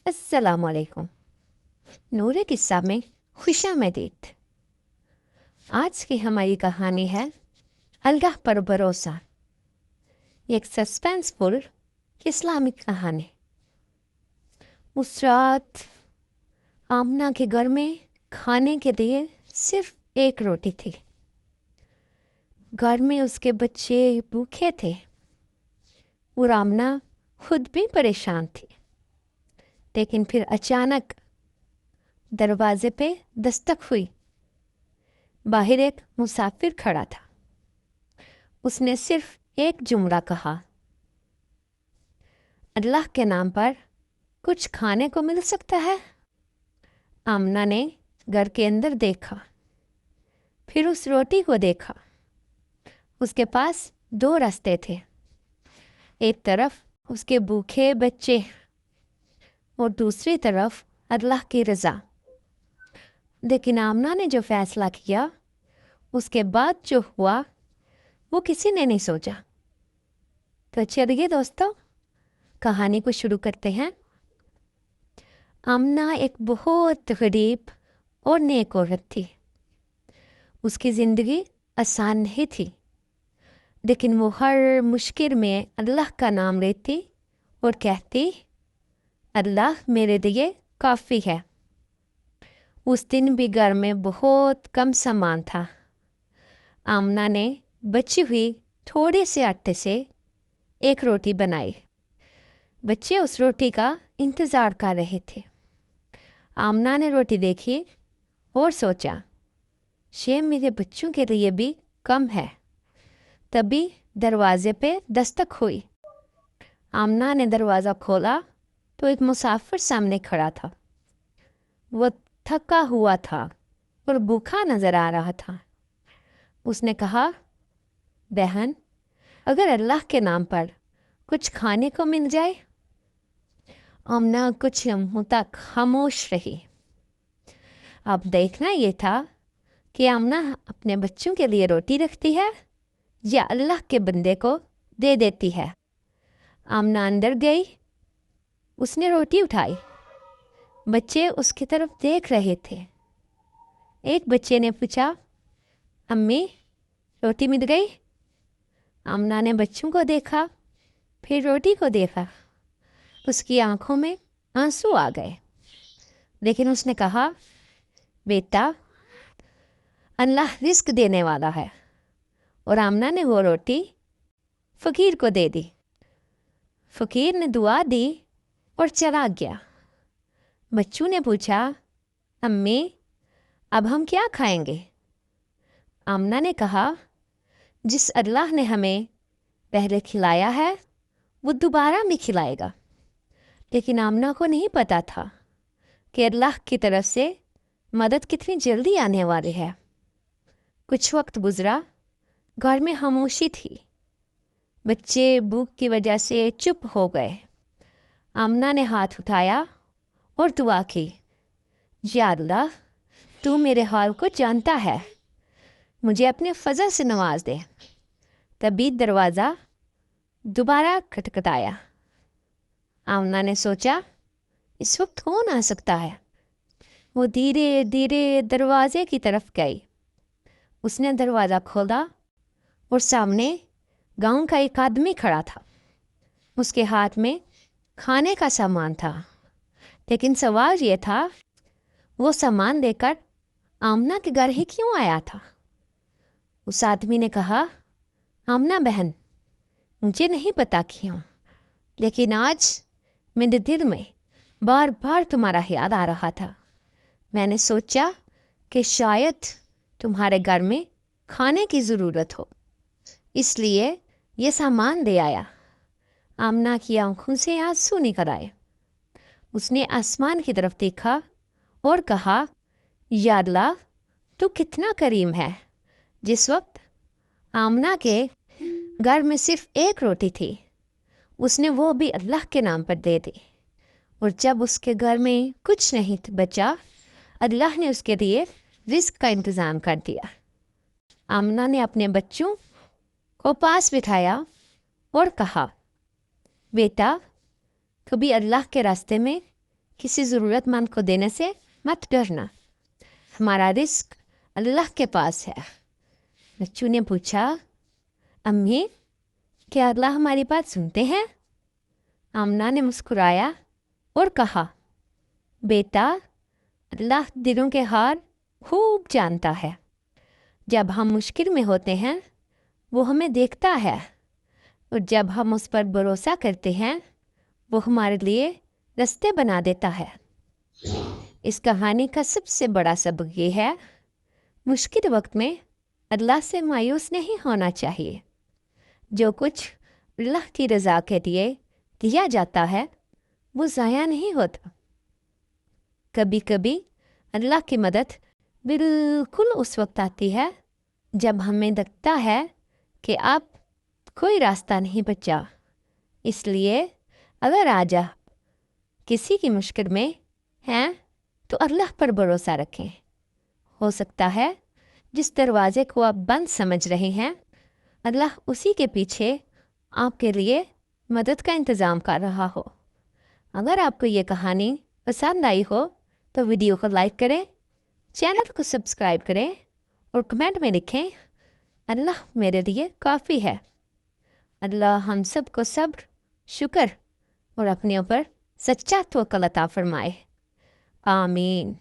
السلام علیکم۔ نور قصہ میں خوش آمدید۔ آج کی ہماری کہانی ہے اللہ پر بھروسہ۔ یہ ایک سسپینسفل اسلامک کہانی۔ اس رات آمنہ کے گھر میں کھانے کے لیے صرف ایک روٹی تھی۔ گھر میں اس کے بچے بھوکے تھے اور آمنہ خود بھی پریشان تھی۔ لیکن پھر اچانک دروازے پہ دستک ہوئی۔ باہر ایک مسافر کھڑا تھا۔ اس نے صرف ایک جملہ کہا، اللہ کے نام پر کچھ کھانے کو مل سکتا ہے؟ آمنہ نے گھر کے اندر دیکھا، پھر اس روٹی کو دیکھا۔ اس کے پاس دو راستے تھے، ایک طرف اس کے بھوکے بچے اور دوسری طرف اللہ کی رضا۔ لیکن آمنہ نے جو فیصلہ کیا، اس کے بعد جو ہوا وہ کسی نے نہیں سوچا۔ تو چلیے دوستو، کہانی کو شروع کرتے ہیں۔ آمنہ ایک بہت غریب اور نیک عورت تھی۔ اس کی زندگی آسان نہیں تھی، لیکن وہ ہر مشکل میں اللہ کا نام لیتی اور کہتی، اللہ میرے لیے کافی ہے۔ اس دن بھی گھر میں بہت کم سامان تھا۔ آمنہ نے بچی ہوئی تھوڑے سے آٹے سے ایک روٹی بنائی۔ بچے اس روٹی کا انتظار کر رہے تھے۔ آمنہ نے روٹی دیکھی اور سوچا، شاید میرے بچوں کے لیے بھی کم ہے۔ تبھی دروازے پہ دستک ہوئی۔ آمنہ نے دروازہ کھولا تو ایک مسافر سامنے کھڑا تھا۔ وہ تھکا ہوا تھا اور بھوکا نظر آ رہا تھا۔ اس نے کہا، بہن، اگر اللہ کے نام پر کچھ کھانے کو مل جائے۔ آمنہ کچھ لمحوں تک خاموش رہی۔ اب دیکھنا یہ تھا کہ آمنہ اپنے بچوں کے لیے روٹی رکھتی ہے یا اللہ کے بندے کو دے دیتی ہے۔ آمنہ اندر گئی۔ اس نے روٹی اٹھائی۔ بچے اس کی طرف دیکھ رہے تھے۔ ایک بچے نے پوچھا، امی روٹی مل گئی؟ آمنہ نے بچوں کو دیکھا، پھر روٹی کو دیکھا۔ اس کی آنکھوں میں آنسو آ گئے، لیکن اس نے کہا، بیٹا، اللہ رزق دینے والا ہے۔ اور آمنہ نے وہ روٹی فقیر کو دے دی۔ فقیر نے دعا دی اور چلا گیا۔ بچوں نے پوچھا، امی اب ہم کیا کھائیں گے؟ آمنہ نے کہا، جس اللہ نے ہمیں پہلے کھلایا ہے وہ دوبارہ بھی کھلائے گا۔ لیکن آمنہ کو نہیں پتا تھا کہ اللہ کی طرف سے مدد کتنی جلدی آنے والی ہے۔ کچھ وقت گزرا، گھر میں خاموشی تھی۔ بچے بھوک کی وجہ سے چپ ہو گئے۔ آمنہ نے ہاتھ اٹھایا اور دعا کی، یا اللہ، تو میرے حال کو جانتا ہے، مجھے اپنے فضل سے نواز دے۔ تبھی دروازہ دوبارہ کھٹکھٹایا۔ آمنہ نے سوچا، اس وقت کون آ سکتا ہے؟ وہ دھیرے دھیرے دروازے کی طرف گئی۔ اس نے دروازہ کھولا اور سامنے گاؤں کا ایک آدمی کھڑا تھا۔ اس کے ہاتھ میں کھانے کا سامان تھا، لیکن سوال یہ تھا، وہ سامان دے کر آمنہ کے گھر ہی کیوں آیا تھا؟ اس آدمی نے کہا، آمنہ بہن، مجھے نہیں پتا کیوں، لیکن آج میرے دل میں بار بار تمہارا خیال آ رہا تھا۔ میں نے سوچا کہ شاید تمہارے گھر میں کھانے کی ضرورت ہو، اس لیے یہ سامان دے آیا۔ آمنہ کی آنکھوں سے آنسو نکل آئے۔ اس نے آسمان کی طرف دیکھا اور کہا، یا اللہ، تو کتنا کریم ہے۔ جس وقت آمنہ کے گھر میں صرف ایک روٹی تھی، اس نے وہ بھی اللہ کے نام پر دے دی۔ اور جب اس کے گھر میں کچھ نہیں بچا، اللہ نے اس کے لیے رزق کا انتظام کر دیا۔ آمنہ نے اپنے بچوں کو پاس بٹھایا اور کہا، بیٹا، کبھی اللہ کے راستے میں کسی ضرورت مند کو دینے سے مت ڈرنا، ہمارا رزق اللہ کے پاس ہے۔ بچوں نے پوچھا، امی کیا اللہ ہماری بات سنتے ہیں؟ آمنہ نے مسکرایا اور کہا، بیٹا اللہ دلوں کے حال خوب جانتا ہے۔ جب ہم مشکل میں ہوتے ہیں وہ ہمیں دیکھتا ہے، اور جب ہم اس پر بھروسہ کرتے ہیں وہ ہمارے لیے راستے بنا دیتا ہے۔ اس کہانی کا سب سے بڑا سبق یہ ہے، مشکل وقت میں اللہ سے مایوس نہیں ہونا چاہیے۔ جو کچھ اللہ کی رضا کے لیے دیا جاتا ہے وہ ضائع نہیں ہوتا۔ کبھی کبھی اللہ کی مدد بالکل اس وقت آتی ہے جب ہمیں لگتا ہے کہ اب کوئی راستہ نہیں بچا۔ اس لیے اگر آج آپ کسی کی مشکل میں ہیں تو اللہ پر بھروسہ رکھیں۔ ہو سکتا ہے جس دروازے کو آپ بند سمجھ رہے ہیں اللہ اسی کے پیچھے آپ کے لیے مدد کا انتظام کر رہا ہو۔ اگر آپ کو یہ کہانی پسند آئی ہو تو ویڈیو کو لائک کریں، چینل کو سبسکرائب کریں اور کمنٹ میں لکھیں، اللہ میرے لیے کافی ہے۔ اللہ ہم سب کو صبر، شکر اور اپنے اوپر سچا توکل عطا فرمائے۔ آمین۔